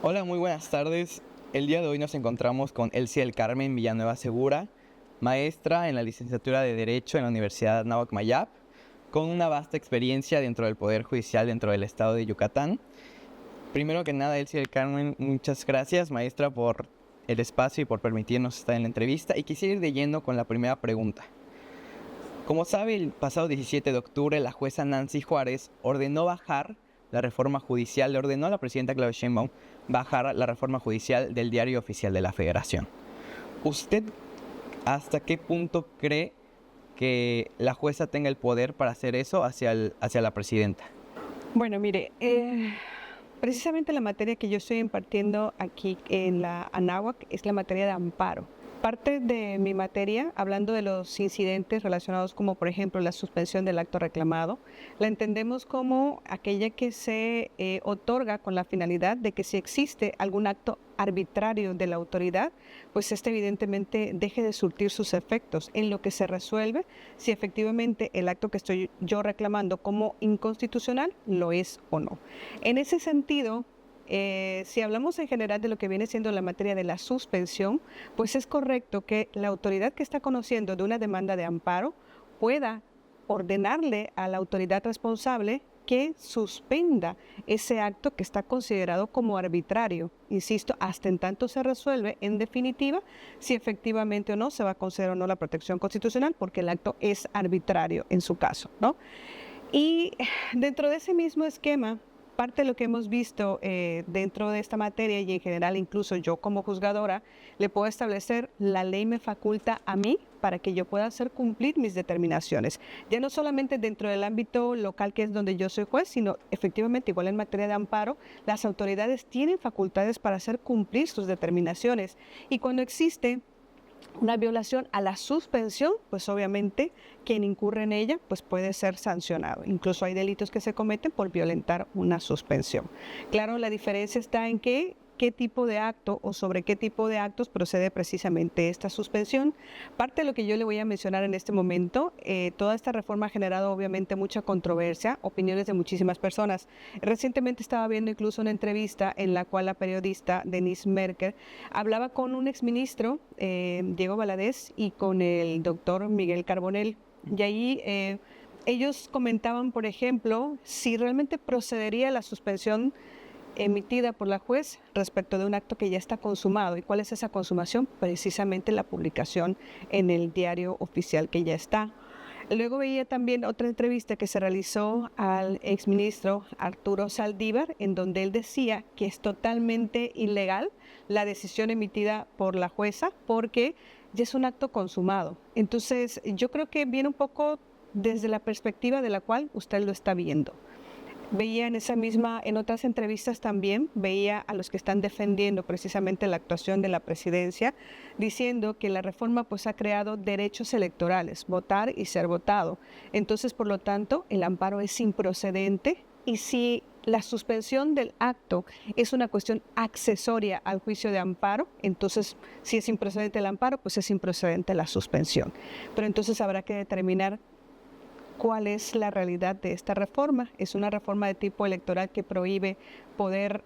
Hola, muy buenas tardes. El día de hoy nos encontramos con Elsie del Carmen Villanueva Segura, maestra en la licenciatura de Derecho en la Universidad Anáhuac Mayap, con una vasta experiencia dentro del Poder Judicial dentro del estado de Yucatán. Primero que nada, Elsie del Carmen, muchas gracias, maestra, por el espacio y por permitirnos estar en la entrevista. Y quisiera ir de lleno con la primera pregunta. Como sabe, el pasado 17 de octubre, la jueza Nancy Juárez ordenó bajar la reforma judicial, le ordenó a la presidenta Claudia Sheinbaum bajar la reforma judicial del Diario Oficial de la Federación. ¿Usted hasta qué punto cree que la jueza tenga el poder para hacer eso hacia la presidenta? Bueno, mire, precisamente la materia que yo estoy impartiendo aquí en la Anáhuac es la materia de amparo. Parte de mi materia, hablando de los incidentes relacionados como por ejemplo la suspensión del acto reclamado, la entendemos como aquella que se otorga con la finalidad de que si existe algún acto arbitrario de la autoridad, pues este evidentemente deje de surtir sus efectos, en lo que se resuelve si efectivamente el acto que estoy yo reclamando como inconstitucional lo es o no. En ese sentido, si hablamos en general de lo que viene siendo la materia de la suspensión, pues es correcto que la autoridad que está conociendo de una demanda de amparo pueda ordenarle a la autoridad responsable que suspenda ese acto que está considerado como arbitrario. Insisto, hasta en tanto se resuelve, en definitiva, si efectivamente o no se va a conceder o no la protección constitucional, porque el acto es arbitrario en su caso, ¿no? Y dentro de ese mismo esquema, parte de lo que hemos visto dentro de esta materia y en general incluso yo como juzgadora, le puedo establecer, la ley me faculta a mí para que yo pueda hacer cumplir mis determinaciones. Ya no solamente dentro del ámbito local, que es donde yo soy juez, sino efectivamente igual en materia de amparo, las autoridades tienen facultades para hacer cumplir sus determinaciones. Y cuando existe una violación a la suspensión, pues obviamente quien incurre en ella pues puede ser sancionado. Incluso hay delitos que se cometen por violentar una suspensión. Claro, la diferencia está en qué tipo de acto o sobre qué tipo de actos procede precisamente esta suspensión. Parte de lo que yo le voy a mencionar en este momento, toda esta reforma ha generado obviamente mucha controversia, opiniones de muchísimas personas. Recientemente estaba viendo incluso una entrevista en la cual la periodista Denise Merker hablaba con un exministro, Diego Valadez, y con el doctor Miguel Carbonell. Y ahí ellos comentaban, por ejemplo, si realmente procedería la suspensión emitida por la juez respecto de un acto que ya está consumado. ¿Y cuál es esa consumación? Precisamente la publicación en el Diario Oficial que ya está. Luego veía también otra entrevista que se realizó al exministro Arturo Saldívar, en donde él decía que es totalmente ilegal la decisión emitida por la jueza porque ya es un acto consumado. Entonces, yo creo que viene un poco desde la perspectiva de la cual usted lo está viendo. Veía en otras entrevistas también, veía a los que están defendiendo precisamente la actuación de la presidencia, diciendo que la reforma pues ha creado derechos electorales, votar y ser votado. Entonces, por lo tanto, el amparo es improcedente, y si la suspensión del acto es una cuestión accesoria al juicio de amparo, entonces si es improcedente el amparo, pues es improcedente la suspensión. Pero entonces habrá que determinar cuál es la realidad de esta reforma. ¿Es una reforma de tipo electoral que prohíbe poder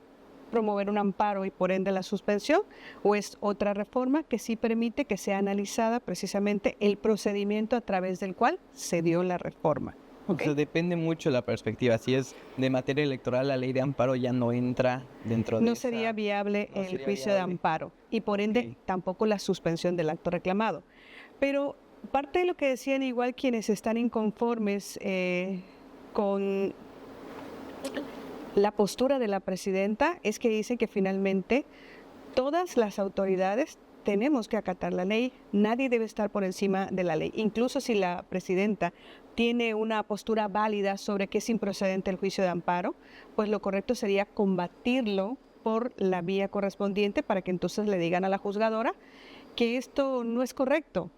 promover un amparo y por ende la suspensión? ¿O es otra reforma que sí permite que sea analizada precisamente el procedimiento a través del cual se dio la reforma? ¿Okay? O sea, depende mucho de la perspectiva. Si es de materia electoral, la ley de amparo ya no entra dentro de No sería viable el juicio de amparo y por ende tampoco la suspensión del acto reclamado. Pero parte de lo que decían igual quienes están inconformes con la postura de la presidenta es que dicen que finalmente todas las autoridades tenemos que acatar la ley, nadie debe estar por encima de la ley. Incluso si la presidenta tiene una postura válida sobre que es improcedente el juicio de amparo, pues lo correcto sería combatirlo por la vía correspondiente para que entonces le digan a la juzgadora que esto no es correcto,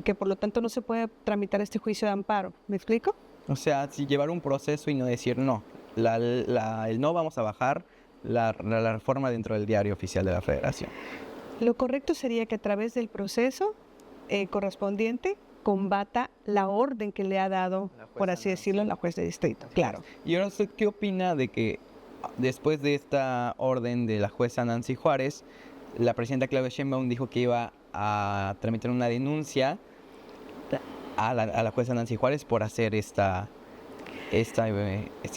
que por lo tanto no se puede tramitar este juicio de amparo. ¿Me explico? O sea, si llevar un proceso y no decir no, el no vamos a bajar la reforma dentro del Diario Oficial de la Federación. Lo correcto sería que a través del proceso correspondiente combata la orden que le ha dado, por así decirlo, la juez de distrito. Claro. Y ahora, ¿usted qué opina de que después de esta orden de la jueza Nancy Juárez, la presidenta Claudia Sheinbaum dijo que iba a tramitar una denuncia a la jueza Nancy Juárez por hacer este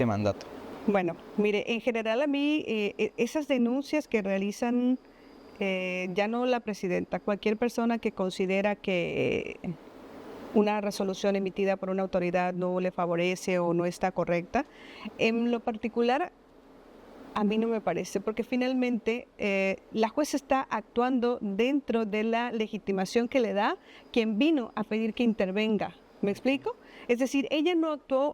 mandato. Bueno, mire, en general a mí esas denuncias que realizan ya no la presidenta, cualquier persona que considera que una resolución emitida por una autoridad no le favorece o no está correcta, en lo particular a mí no me parece, porque finalmente la jueza está actuando dentro de la legitimación que le da quien vino a pedir que intervenga. ¿Me explico? Es decir, ella no actuó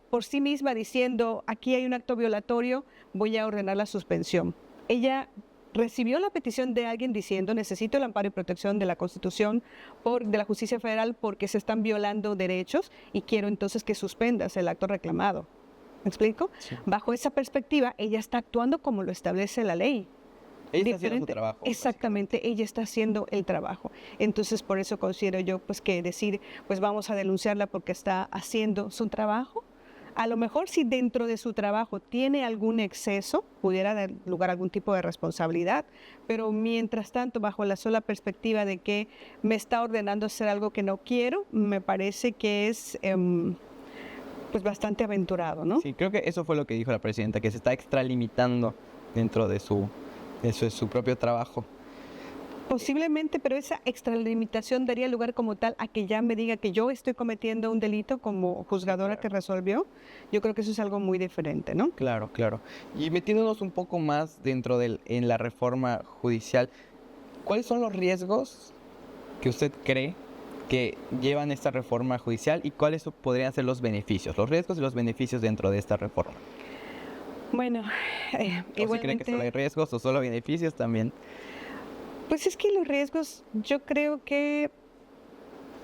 por sí misma diciendo, aquí hay un acto violatorio, voy a ordenar la suspensión. Ella recibió la petición de alguien diciendo, necesito el amparo y protección de la Constitución, de la Justicia Federal, porque se están violando derechos y quiero entonces que suspendas el acto reclamado. ¿Me explico? Sí. Bajo esa perspectiva, ella está actuando como lo establece la ley. Ella está haciendo su trabajo. Exactamente, ella está haciendo el trabajo. Entonces, por eso considero yo pues que decir, pues vamos a denunciarla porque está haciendo su trabajo. A lo mejor si dentro de su trabajo tiene algún exceso, pudiera dar lugar a algún tipo de responsabilidad, pero mientras tanto, bajo la sola perspectiva de que me está ordenando hacer algo que no quiero, me parece que es pues bastante aventurado, ¿no? Sí, creo que eso fue lo que dijo la presidenta, que se está extralimitando dentro de su propio trabajo. Posiblemente, pero esa extralimitación daría lugar como tal a que ya me diga que yo estoy cometiendo un delito como juzgadora que resolvió. Yo creo que eso es algo muy diferente, ¿no? Claro, claro. Y metiéndonos un poco más dentro en la reforma judicial, ¿cuáles son los riesgos que usted cree que llevan esta reforma judicial y cuáles podrían ser los beneficios, los riesgos y los beneficios dentro de esta reforma? Bueno, igualmente... ¿O si cree que solo hay riesgos o solo beneficios también? Pues es que los riesgos yo creo que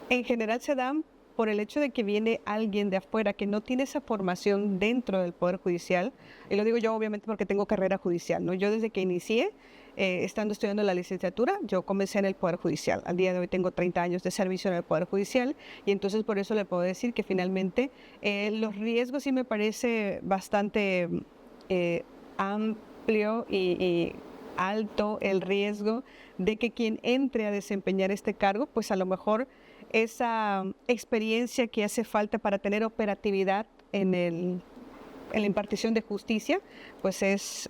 en general se dan por el hecho de que viene alguien de afuera que no tiene esa formación dentro del Poder Judicial, y lo digo yo obviamente porque tengo carrera judicial, ¿no? Yo desde que inicié, estando estudiando la licenciatura, yo comencé en el Poder Judicial. Al día de hoy tengo 30 años de servicio en el Poder Judicial y entonces por eso le puedo decir que finalmente los riesgos sí me parece bastante amplio y alto el riesgo de que quien entre a desempeñar este cargo, pues a lo mejor esa experiencia que hace falta para tener operatividad en la impartición de justicia, pues es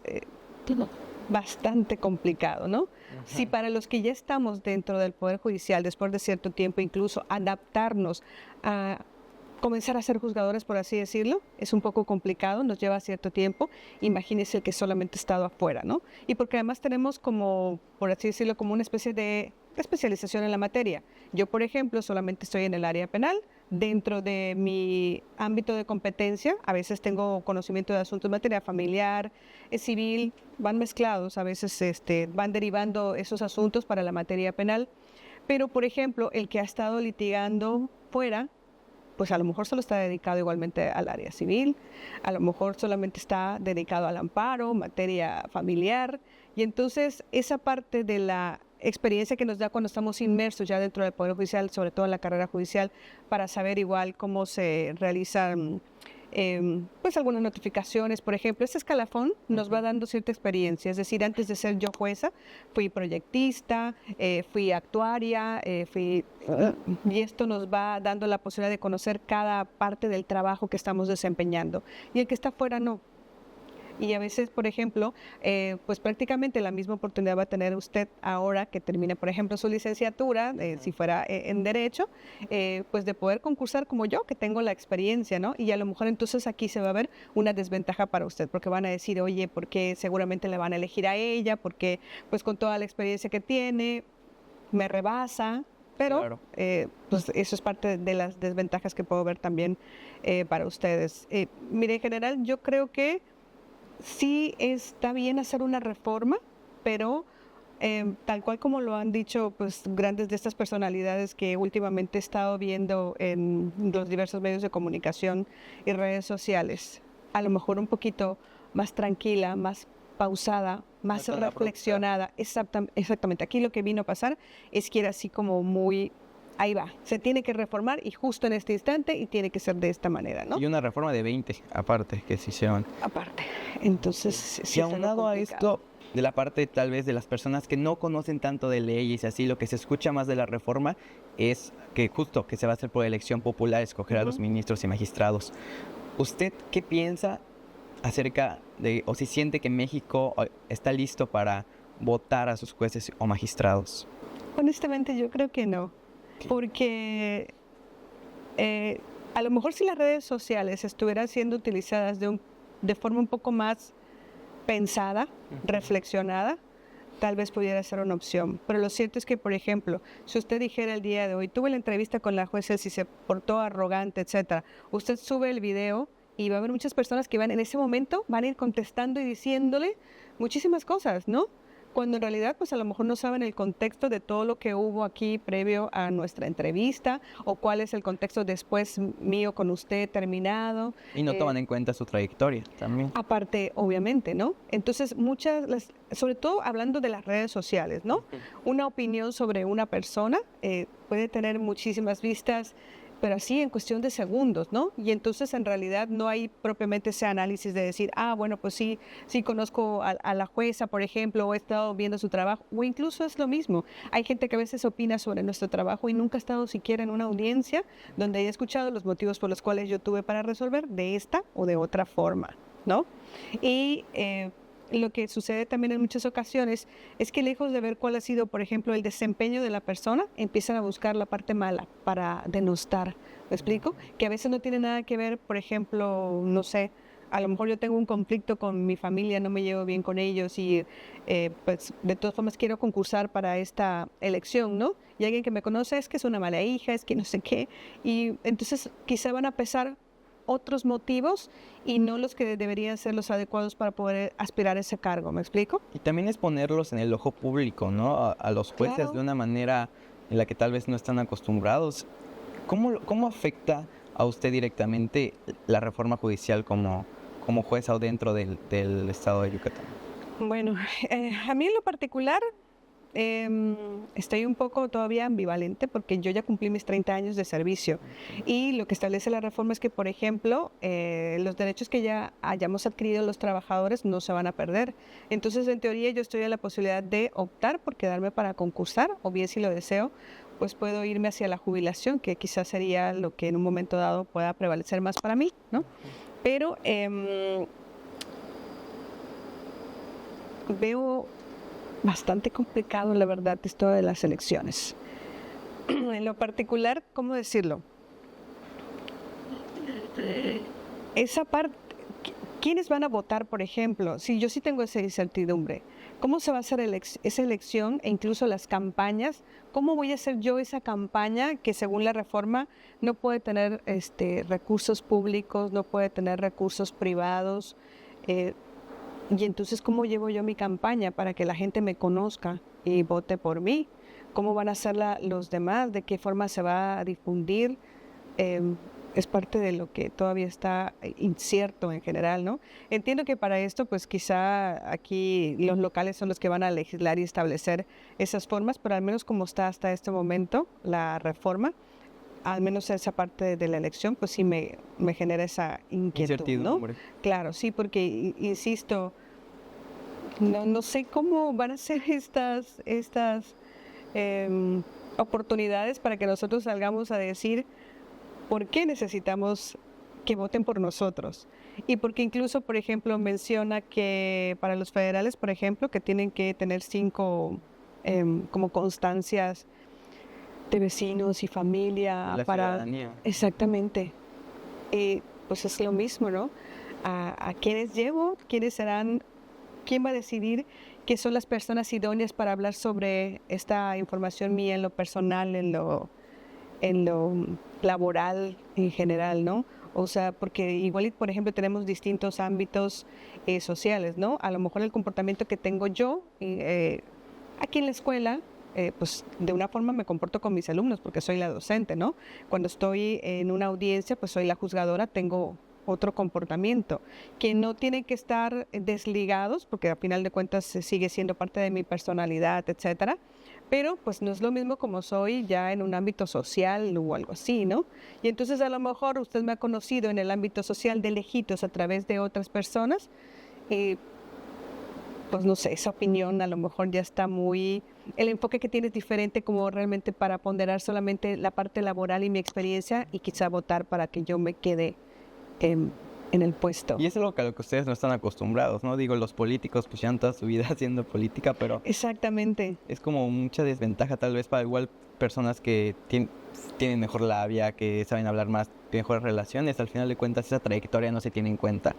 bastante complicado, ¿no? Ajá. Si para los que ya estamos dentro del Poder Judicial, después de cierto tiempo, incluso adaptarnos a comenzar a ser juzgadores, por así decirlo, es un poco complicado, nos lleva cierto tiempo. Imagínense el que solamente ha estado afuera, ¿no? Y porque además tenemos como, por así decirlo, como una especie de especialización en la materia. Yo, por ejemplo, solamente estoy en el área penal. Dentro de mi ámbito de competencia, a veces tengo conocimiento de asuntos de materia familiar, civil, van mezclados, a veces van derivando esos asuntos para la materia penal. Pero, por ejemplo, el que ha estado litigando fuera, pues a lo mejor solo está dedicado igualmente al área civil, a lo mejor solamente está dedicado al amparo, materia familiar, y entonces esa parte de la experiencia que nos da cuando estamos inmersos ya dentro del Poder Judicial, sobre todo en la carrera judicial, para saber igual cómo se realizan pues algunas notificaciones, por ejemplo, ese escalafón nos va dando cierta experiencia, es decir, antes de ser yo jueza, fui proyectista, fui actuaria, y esto nos va dando la posibilidad de conocer cada parte del trabajo que estamos desempeñando, y el que está fuera no. Y a veces, por ejemplo, pues prácticamente la misma oportunidad va a tener usted ahora que termine, por ejemplo, su licenciatura, si fuera en Derecho, pues de poder concursar como yo, que tengo la experiencia, ¿no? Y a lo mejor entonces aquí se va a ver una desventaja para usted, porque van a decir, oye, ¿por qué seguramente le van a elegir a ella? Porque pues con toda la experiencia que tiene, me rebasa. Pero claro, pues eso es parte de las desventajas que puedo ver también para ustedes. Mire, en general, yo creo que sí está bien hacer una reforma, pero tal cual como lo han dicho pues grandes de estas personalidades que últimamente he estado viendo en los diversos medios de comunicación y redes sociales, a lo mejor un poquito más tranquila, más pausada, más reflexionada. Exactamente. Aquí lo que vino a pasar es que era así como muy ahí va, se tiene que reformar y justo en este instante y tiene que ser de esta manera, ¿no? Y una reforma de 20, aparte, que se hicieron. Aparte. Entonces, sí Y es algo aunado a complicado. esto, de la parte tal vez de las personas que no conocen tanto de leyes y así, lo que se escucha más de la reforma es que justo que se va a hacer por elección popular, escoger a los ministros y magistrados. ¿Usted qué piensa acerca de, o si siente que México está listo para votar a sus jueces o magistrados? Honestamente, yo creo que no, porque a lo mejor si las redes sociales estuvieran siendo utilizadas de forma un poco más pensada, reflexionada, tal vez pudiera ser una opción. Pero lo cierto es que, por ejemplo, si usted dijera el día de hoy, tuve la entrevista con la jueza, si se portó arrogante, etcétera, usted sube el video y va a haber muchas personas que van en ese momento, van a ir contestando y diciéndole muchísimas cosas, ¿no? Cuando en realidad, pues a lo mejor no saben el contexto de todo lo que hubo aquí previo a nuestra entrevista o cuál es el contexto después mío con usted terminado. Y no toman en cuenta su trayectoria también. Aparte, obviamente, ¿no? Entonces, sobre todo hablando de las redes sociales, ¿no? Una opinión sobre una persona puede tener muchísimas vistas, pero así en cuestión de segundos, ¿no? Y entonces en realidad no hay propiamente ese análisis de decir, bueno, pues sí conozco a la jueza, por ejemplo, o he estado viendo su trabajo, o incluso es lo mismo. Hay gente que a veces opina sobre nuestro trabajo y nunca ha estado siquiera en una audiencia donde haya escuchado los motivos por los cuales yo tuve para resolver de esta o de otra forma, ¿no? Y lo que sucede también en muchas ocasiones es que lejos de ver cuál ha sido, por ejemplo, el desempeño de la persona, empiezan a buscar la parte mala para denostar. ¿Me explico? Que a veces no tiene nada que ver, por ejemplo, no sé, a lo mejor yo tengo un conflicto con mi familia, no me llevo bien con ellos y pues de todas formas quiero concursar para esta elección, ¿no? Y alguien que me conoce es que es una mala hija, es que no sé qué, y entonces quizá van a pesar otros motivos y no los que deberían ser los adecuados para poder aspirar a ese cargo, ¿me explico? Y también es ponerlos en el ojo público, ¿no? A los jueces Claro. de una manera en la que tal vez no están acostumbrados. ¿Cómo afecta a usted directamente la reforma judicial como jueza o dentro del estado de Yucatán? Bueno, a mí en lo particular estoy un poco todavía ambivalente porque yo ya cumplí mis 30 años de servicio y lo que establece la reforma es que, por ejemplo, los derechos que ya hayamos adquirido los trabajadores no se van a perder. Entonces, en teoría, yo estoy en la posibilidad de optar por quedarme para concursar o bien, si lo deseo, pues puedo irme hacia la jubilación, que quizás sería lo que en un momento dado pueda prevalecer más para mí, ¿no? Pero veo bastante complicado, la verdad, esto de las elecciones. En lo particular, ¿cómo decirlo? Esa parte, ¿quiénes van a votar, por ejemplo? Si yo sí tengo esa incertidumbre, ¿cómo se va a hacer esa elección e incluso las campañas? ¿Cómo voy a hacer yo esa campaña que según la reforma no puede tener recursos públicos, no puede tener recursos privados? Y entonces, ¿cómo llevo yo mi campaña para que la gente me conozca y vote por mí? ¿Cómo van a hacerla los demás? ¿De qué forma se va a difundir? Es parte de lo que todavía está incierto en general, ¿no? Entiendo que para esto, pues quizá aquí los locales son los que van a legislar y establecer esas formas, pero al menos como está hasta este momento la reforma, al menos esa parte de la elección, pues sí me genera esa inquietud, ¿no? Claro, sí, porque, insisto, no sé cómo van a ser estas oportunidades para que nosotros salgamos a decir por qué necesitamos que voten por nosotros. Y porque incluso, por ejemplo, menciona que para los federales, por ejemplo, que tienen que tener 5 como constancias de vecinos y familia La para ciudadanía. exactamente pues es lo mismo, ¿no? A quiénes llevo, quiénes serán, quién va a decidir qué son las personas idóneas para hablar sobre esta información mía en lo personal, en lo laboral en general, ¿no? O sea, porque igual, por ejemplo, tenemos distintos ámbitos sociales, ¿no? A lo mejor el comportamiento que tengo yo aquí en la escuela, pues de una forma me comporto con mis alumnos porque soy la docente, ¿no? Cuando estoy en una audiencia, pues soy la juzgadora, tengo otro comportamiento, que no tienen que estar desligados, porque a final de cuentas sigue siendo parte de mi personalidad, etcétera, pero pues no es lo mismo como soy ya en un ámbito social o algo así, ¿no? Y entonces a lo mejor usted me ha conocido en el ámbito social de lejitos a través de otras personas, y pues no sé, esa opinión a lo mejor ya está muy, el enfoque que tiene es diferente como realmente para ponderar solamente la parte laboral y mi experiencia y quizá votar para que yo me quede en el puesto. Y es algo que a lo que ustedes no están acostumbrados, ¿no? Digo, los políticos pues llevan toda su vida haciendo política, pero Exactamente. es como mucha desventaja tal vez para igual personas que tienen mejor labia, que saben hablar más, mejores relaciones. Al final de cuentas esa trayectoria no se tiene en cuenta.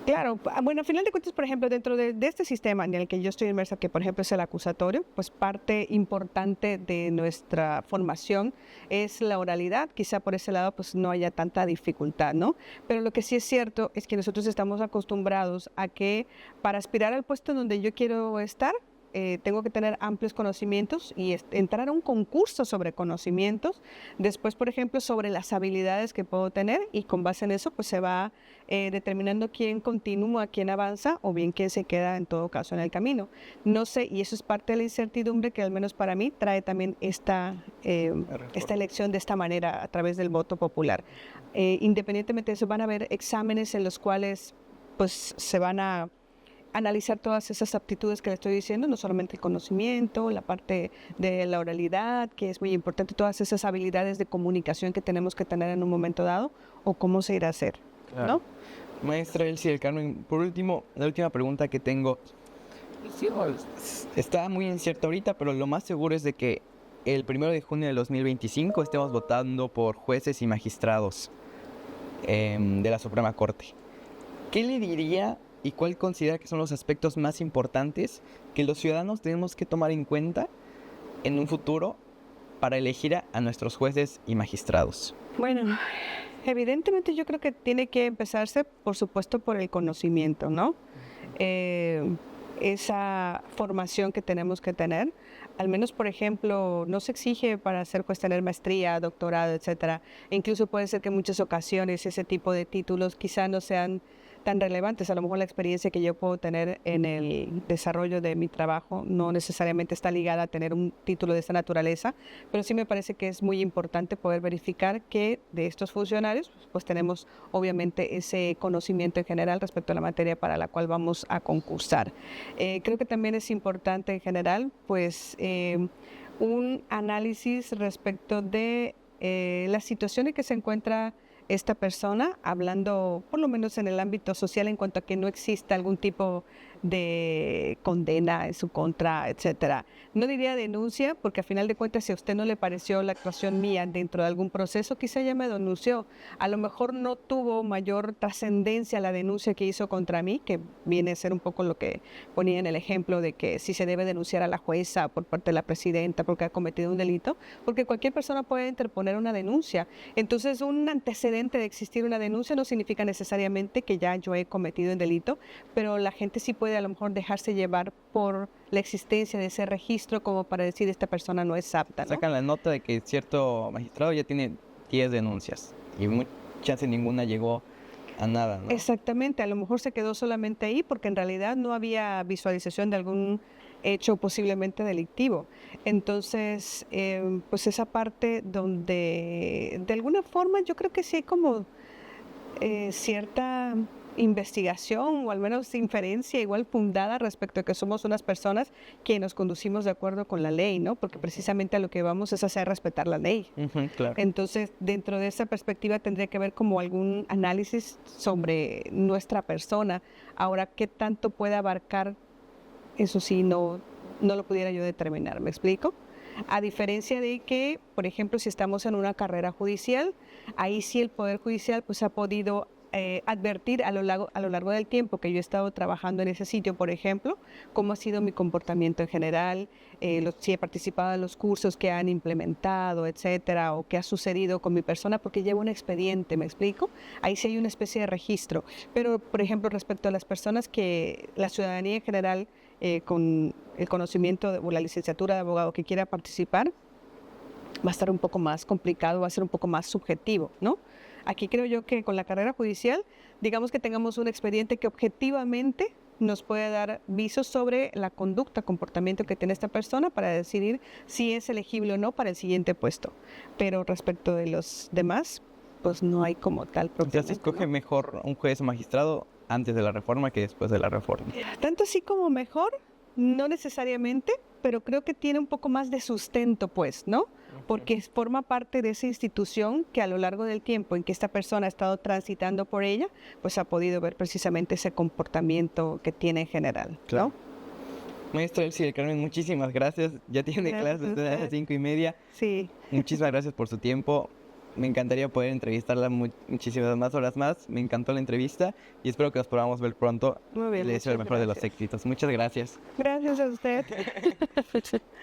Claro, bueno, al final de cuentas, por ejemplo, dentro de este sistema en el que yo estoy inmersa, que por ejemplo es el acusatorio, pues parte importante de nuestra formación es la oralidad. Quizá por ese lado pues no haya tanta dificultad, ¿no? Pero lo que sí es cierto es que nosotros estamos acostumbrados a que para aspirar al puesto donde yo quiero estar, tengo que tener amplios conocimientos y entrar a un concurso sobre conocimientos, después, por ejemplo, sobre las habilidades que puedo tener y con base en eso, pues se va determinando quién continúa, quién avanza o bien quién se queda en todo caso en el camino. No sé, y eso es parte de la incertidumbre que al menos para mí trae también esta elección de esta manera a través del voto popular. Independientemente de eso, van a haber exámenes en los cuales pues se van a analizar todas esas aptitudes que le estoy diciendo, no solamente el conocimiento, la parte de la oralidad, que es muy importante, todas esas habilidades de comunicación que tenemos que tener en un momento dado, o cómo se irá a hacer, Claro. ¿no? Maestra Elsie del Carmen, por último, la última pregunta que tengo. Sí, está muy incierto ahorita, pero lo más seguro es de que el 1 de junio de 2025 estemos votando por jueces y magistrados de la Suprema Corte. ¿Qué le diría y cuál considera que son los aspectos más importantes que los ciudadanos tenemos que tomar en cuenta en un futuro para elegir a nuestros jueces y magistrados? Bueno, evidentemente yo creo que tiene que empezarse, por supuesto, por el conocimiento, ¿no? Esa formación que tenemos que tener, al menos, por ejemplo, no se exige para ser juez tener maestría, doctorado, etcétera. E incluso puede ser que en muchas ocasiones ese tipo de títulos quizá no sean tan relevantes. A lo mejor la experiencia que yo puedo tener en el desarrollo de mi trabajo no necesariamente está ligada a tener un título de esta naturaleza, pero sí me parece que es muy importante poder verificar que de estos funcionarios pues tenemos obviamente ese conocimiento en general respecto a la materia para la cual vamos a concursar. Creo que también es importante en general pues un análisis respecto de las situaciones en que se encuentra esta persona, hablando por lo menos en el ámbito social en cuanto a que no exista algún tipo de condena en su contra, etcétera. No diría denuncia, porque a final de cuentas, si a usted no le pareció la actuación mía dentro de algún proceso, quizá ya me denunció. A lo mejor no tuvo mayor trascendencia la denuncia que hizo contra mí, que viene a ser un poco lo que ponía en el ejemplo de que si se debe denunciar a la jueza por parte de la presidenta porque ha cometido un delito, porque cualquier persona puede interponer una denuncia. Entonces, un antecedente de existir una denuncia no significa necesariamente que ya yo he cometido un delito, pero la gente sí puede a lo mejor dejarse llevar por la existencia de ese registro como para decir esta persona no es apta, ¿no? Sacan la nota de que cierto magistrado ya tiene 10 denuncias y mucha chance ninguna llegó a nada, ¿no? Exactamente, a lo mejor se quedó solamente ahí porque en realidad no había visualización de algún hecho posiblemente delictivo. Entonces, pues esa parte donde de alguna forma yo creo que sí hay como cierta investigación o al menos inferencia igual fundada respecto a que somos unas personas que nos conducimos de acuerdo con la ley, ¿no? Porque precisamente a lo que vamos es hacer respetar la ley. Claro. Entonces, dentro de esa perspectiva tendría que haber como algún análisis sobre nuestra persona. Ahora, ¿qué tanto puede abarcar? Eso sí, no lo pudiera yo determinar, ¿me explico? A diferencia de que, por ejemplo, si estamos en una carrera judicial, ahí sí el Poder Judicial pues ha podido advertir a lo largo del tiempo que yo he estado trabajando en ese sitio, por ejemplo, cómo ha sido mi comportamiento en general, si he participado en los cursos que han implementado, etcétera, o qué ha sucedido con mi persona, porque llevo un expediente, ¿me explico? Ahí sí hay una especie de registro. Pero, por ejemplo, respecto a las personas que la ciudadanía en general, con el conocimiento o la licenciatura de abogado que quiera participar, va a estar un poco más complicado, va a ser un poco más subjetivo, ¿no? Aquí creo yo que con la carrera judicial, digamos que tengamos un expediente que objetivamente nos puede dar visos sobre la conducta, comportamiento que tiene esta persona para decidir si es elegible o no para el siguiente puesto. Pero respecto de los demás, pues no hay como tal Ya se propiamente, escoge ¿no? mejor un juez o magistrado antes de la reforma que después de la reforma. Tanto así como mejor, no necesariamente, pero creo que tiene un poco más de sustento, pues, ¿no? Porque forma parte de esa institución que a lo largo del tiempo en que esta persona ha estado transitando por ella, pues ha podido ver precisamente ese comportamiento que tiene en general, Claro. ¿no? Maestra Elsie del Carmen, muchísimas gracias. Ya tiene Gracias clases a desde las usted. 5:30. Sí, Muchísimas gracias por su tiempo. Me encantaría poder entrevistarla muchísimas más horas más. Me encantó la entrevista y espero que nos podamos ver pronto. muy bien, Le deseo el muchas mejor de los gracias. éxitos. Muchas gracias. Gracias a usted.